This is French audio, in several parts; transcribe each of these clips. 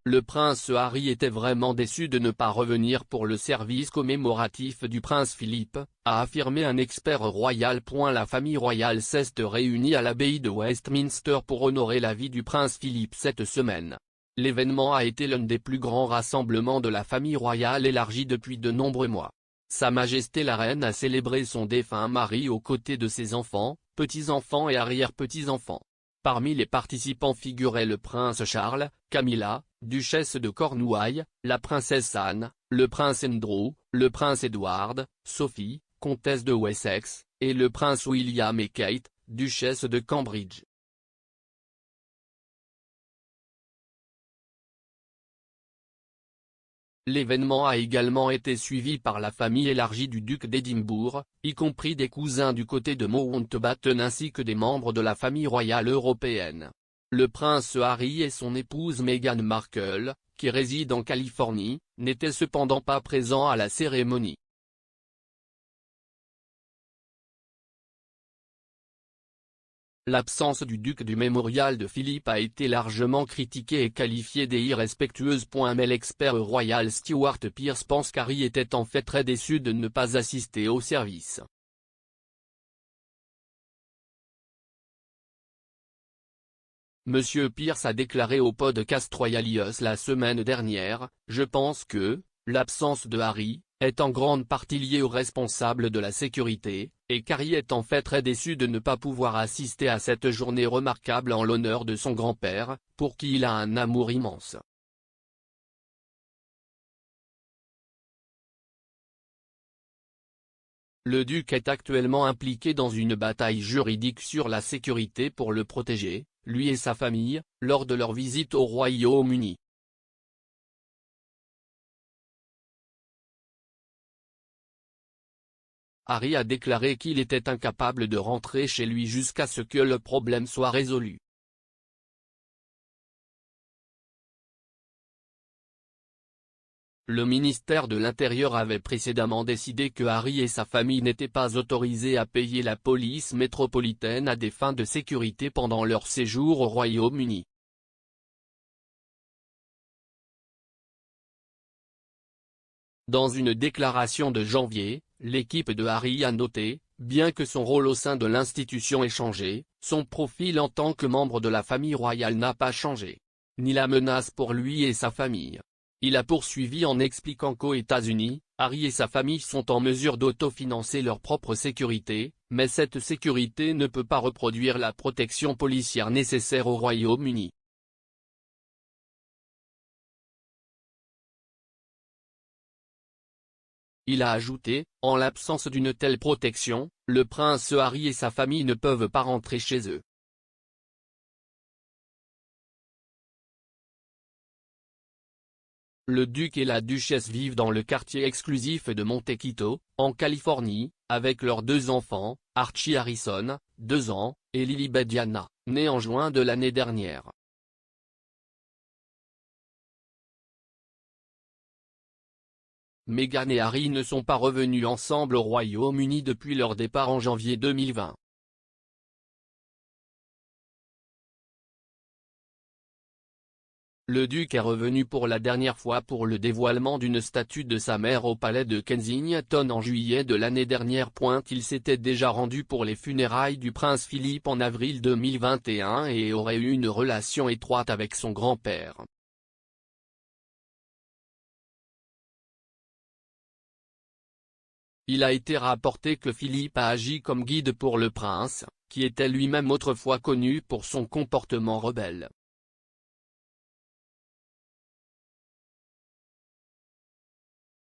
Le prince Harry était vraiment déçu de ne pas revenir pour le service commémoratif du prince Philippe, a affirmé un expert royal. La famille royale s'est réunie à l'abbaye de Westminster pour honorer la vie du prince Philippe cette semaine. L'événement a été l'un des plus grands rassemblements de la famille royale élargie depuis de nombreux mois. Sa Majesté la Reine a célébré son défunt mari aux côtés de ses enfants, petits-enfants et arrière-petits-enfants. Parmi les participants figuraient le prince Charles, Camilla, duchesse de Cornouailles, la princesse Anne, le prince Andrew, le prince Edward, Sophie, comtesse de Wessex, et le prince William et Kate, duchesse de Cambridge. L'événement a également été suivi par la famille élargie du duc d'Édimbourg, y compris des cousins du côté de Mountbatten ainsi que des membres de la famille royale européenne. Le prince Harry et son épouse Meghan Markle, qui réside en Californie, n'étaient cependant pas présents à la cérémonie. L'absence du duc du mémorial de Philippe a été largement critiquée et qualifiée d'irrespectueuse. Mais l'expert royal Stewart Pearce pense qu'Harry était en fait très déçu de ne pas assister au service. Monsieur Pearce a déclaré au podcast Royalius la semaine dernière: « Je pense que, l'absence de Harry, est en grande partie liée aux responsables de la sécurité, et qu'Harry est en fait très déçu de ne pas pouvoir assister à cette journée remarquable en l'honneur de son grand-père, pour qui il a un amour immense. » Le duc est actuellement impliqué dans une bataille juridique sur la sécurité pour le protéger, lui et sa famille, lors de leur visite au Royaume-Uni. Harry a déclaré qu'il était incapable de rentrer chez lui jusqu'à ce que le problème soit résolu. Le ministère de l'Intérieur avait précédemment décidé que Harry et sa famille n'étaient pas autorisés à payer la police métropolitaine à des fins de sécurité pendant leur séjour au Royaume-Uni. Dans une déclaration de janvier, l'équipe de Harry a noté: « Bien que son rôle au sein de l'institution ait changé, son profil en tant que membre de la famille royale n'a pas changé. Ni la menace pour lui et sa famille. » Il a poursuivi en expliquant qu'aux États-Unis, Harry et sa famille sont en mesure d'autofinancer leur propre sécurité, mais cette sécurité ne peut pas reproduire la protection policière nécessaire au Royaume-Uni. Il a ajouté: « En l'absence d'une telle protection, le prince Harry et sa famille ne peuvent pas rentrer chez eux. » Le duc et la duchesse vivent dans le quartier exclusif de Montecito, en Californie, avec leurs deux enfants, Archie Harrison, 2 ans, et Lilibet Diana, née en juin de l'année dernière. Meghan et Harry ne sont pas revenus ensemble au Royaume-Uni depuis leur départ en janvier 2020. Le duc est revenu pour la dernière fois pour le dévoilement d'une statue de sa mère au palais de Kensington en juillet de l'année dernière. Il s'était déjà rendu pour les funérailles du prince Philippe en avril 2021 et aurait eu une relation étroite avec son grand-père. Il a été rapporté que Philippe a agi comme guide pour le prince, qui était lui-même autrefois connu pour son comportement rebelle.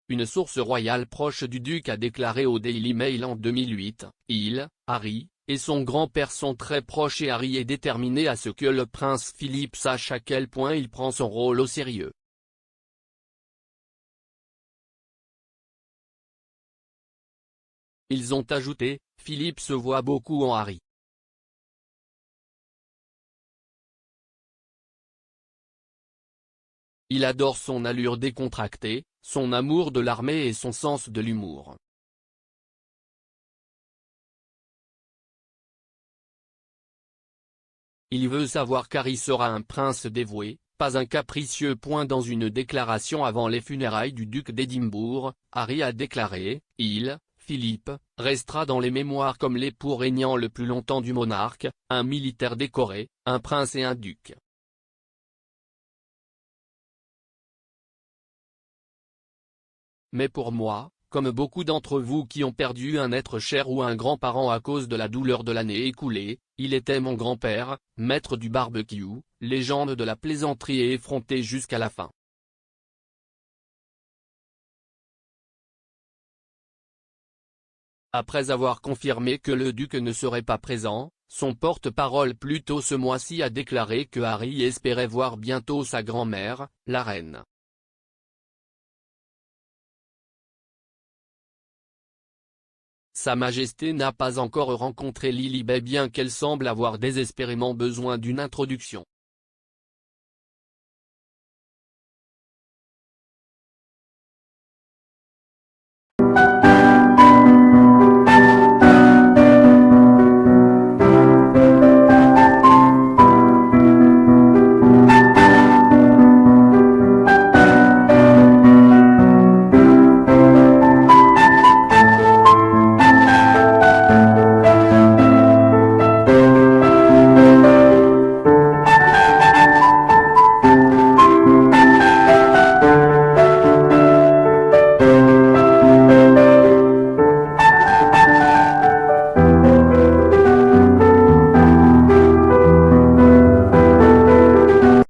Une source royale proche du duc a déclaré au Daily Mail en 2008, « Il, Harry, et son grand-père sont très proches et Harry est déterminé à ce que le prince Philippe sache à quel point il prend son rôle au sérieux. » Ils ont ajouté: « Philippe se voit beaucoup en Harry. Il adore son allure décontractée, son amour de l'armée et son sens de l'humour. » Il veut savoir qu'Harry sera un prince dévoué, pas un capricieux. Dans une déclaration avant les funérailles du duc d'Édimbourg, Harry a déclaré « Philippe, restera dans les mémoires comme l'époux régnant le plus longtemps du monarque, un militaire décoré, un prince et un duc. » Mais pour moi, comme beaucoup d'entre vous qui ont perdu un être cher ou un grand-parent à cause de la douleur de l'année écoulée, il était mon grand-père, maître du barbecue, légende de la plaisanterie et effronté jusqu'à la fin. Après avoir confirmé que le duc ne serait pas présent, son porte-parole plus tôt ce mois-ci a déclaré que Harry espérait voir bientôt sa grand-mère, la reine. Sa Majesté n'a pas encore rencontré Lilibet bien qu'elle semble avoir désespérément besoin d'une introduction.